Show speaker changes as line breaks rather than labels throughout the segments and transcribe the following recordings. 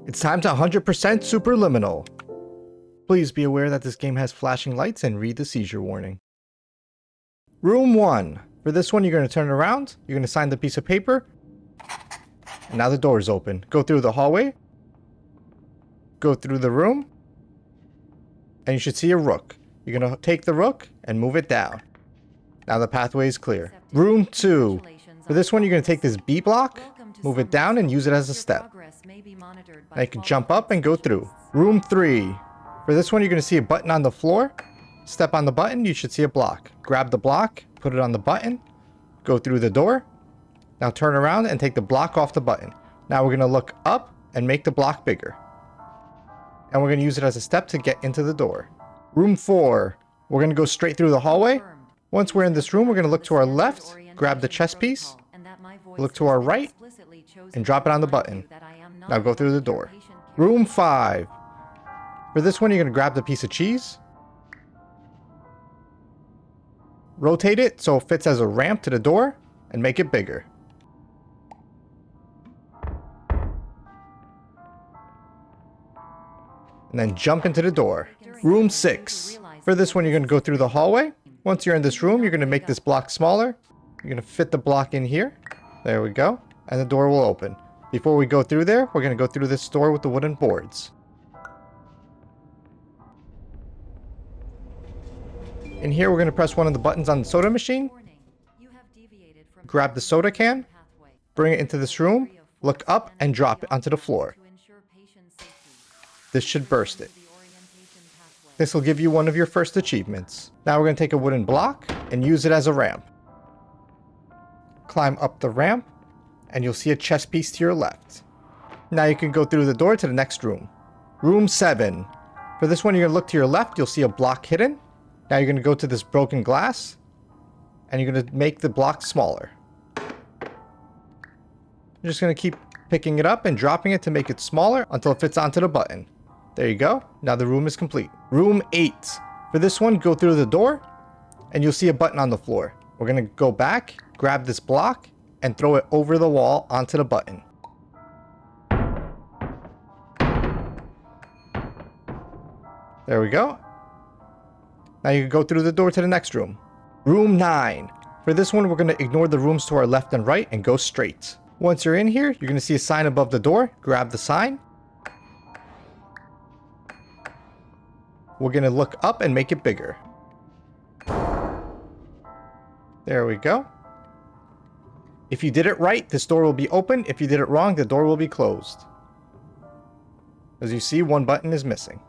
It's time to 100% Superliminal. Please be aware that this game has flashing lights and read the seizure warning. Room 1. For this one, you're going to turn it around, you're going to sign the piece of paper, and now the door is open. Go through the hallway, go through the room, and you should see a rook. You're going to take the rook and move it down. Now the pathway is clear. Room 2. For this one, you're going to take this B block, move it down, and use it as a step. Now you can jump up and go through. Room 3. For this one, you're going to see a button on the floor. Step on the button, you should see a block. Grab the block, put it on the button, go through the door. Now turn around and take the block off the button. Now we're going to look up and make the block bigger. And we're going to use it as a step to get into the door. Room 4. We're going to go straight through the hallway. Once we're in this room, we're going to look to our left, grab the chess piece, look to our right, and drop it on the button. Now go through the door. Room 5. For this one, you're going to grab the piece of cheese, rotate it so it fits as a ramp to the door, and make it bigger. And then jump into the door. Room 6. For this one, you're going to go through the hallway. Once you're in this room, you're going to make this block smaller. You're going to fit the block in here. There we go. And the door will open. Before we go through there, we're going to go through this door with the wooden boards. In here, we're going to press one of the buttons on the soda machine. Grab the soda can. Bring it into this room. Look up and drop it onto the floor. This should burst it. This will give you one of your first achievements. Now we're going to take a wooden block and use it as a ramp. Climb up the ramp, and you'll see a chess piece to your left. Now you can go through the door to the next room. Room 7. For this one, you're going to look to your left, you'll see a block hidden. Now you're going to go to this broken glass, and you're going to make the block smaller. You're just going to keep picking it up and dropping it to make it smaller until it fits onto the button. There you go. Now the room is complete. Room 8. For this one, go through the door, and you'll see a button on the floor. We're going to go back, grab this block, and throw it over the wall onto the button. There we go. Now you can go through the door to the next room. Room 9. For this one, we're going to ignore the rooms to our left and right and go straight. Once you're in here, you're going to see a sign above the door. Grab the sign. We're going to look up and make it bigger. There we go. If you did it right, this door will be open. If you did it wrong, the door will be closed. As you see, one button is missing.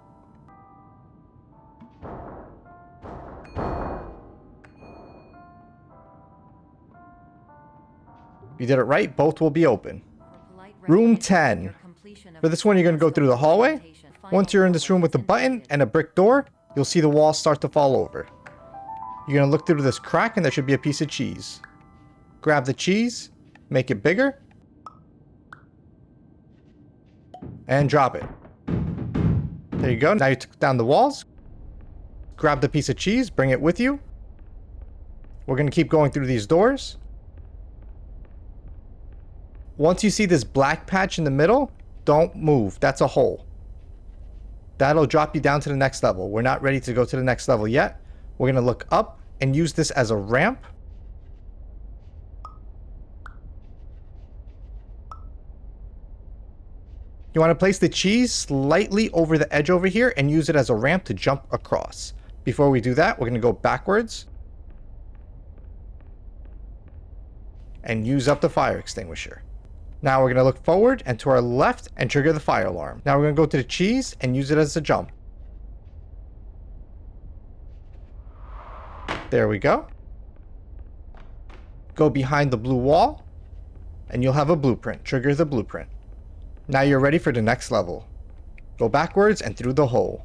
If you did it right, both will be open. Room 10. For this one, you're going to go through the hallway. Once you're in this room with a button and a brick door, you'll see the walls start to fall over. You're going to look through this crack and there should be a piece of cheese. Grab the cheese, make it bigger, and drop it. There you go. Now you took down the walls. Grab the piece of cheese, bring it with you. We're going to keep going through these doors. Once you see this black patch in the middle, don't move. That's a hole. That'll drop you down to the next level. We're not ready to go to the next level yet. We're going to look up and use this as a ramp. You want to place the cheese slightly over the edge over here and use it as a ramp to jump across. Before we do that, we're going to go backwards and use up the fire extinguisher. Now we're going to look forward and to our left and trigger the fire alarm. Now we're going to go to the cheese and use it as a jump. There we go. Go behind the blue wall and you'll have a blueprint. Trigger the blueprint. Now you're ready for the next level. Go backwards and through the hole.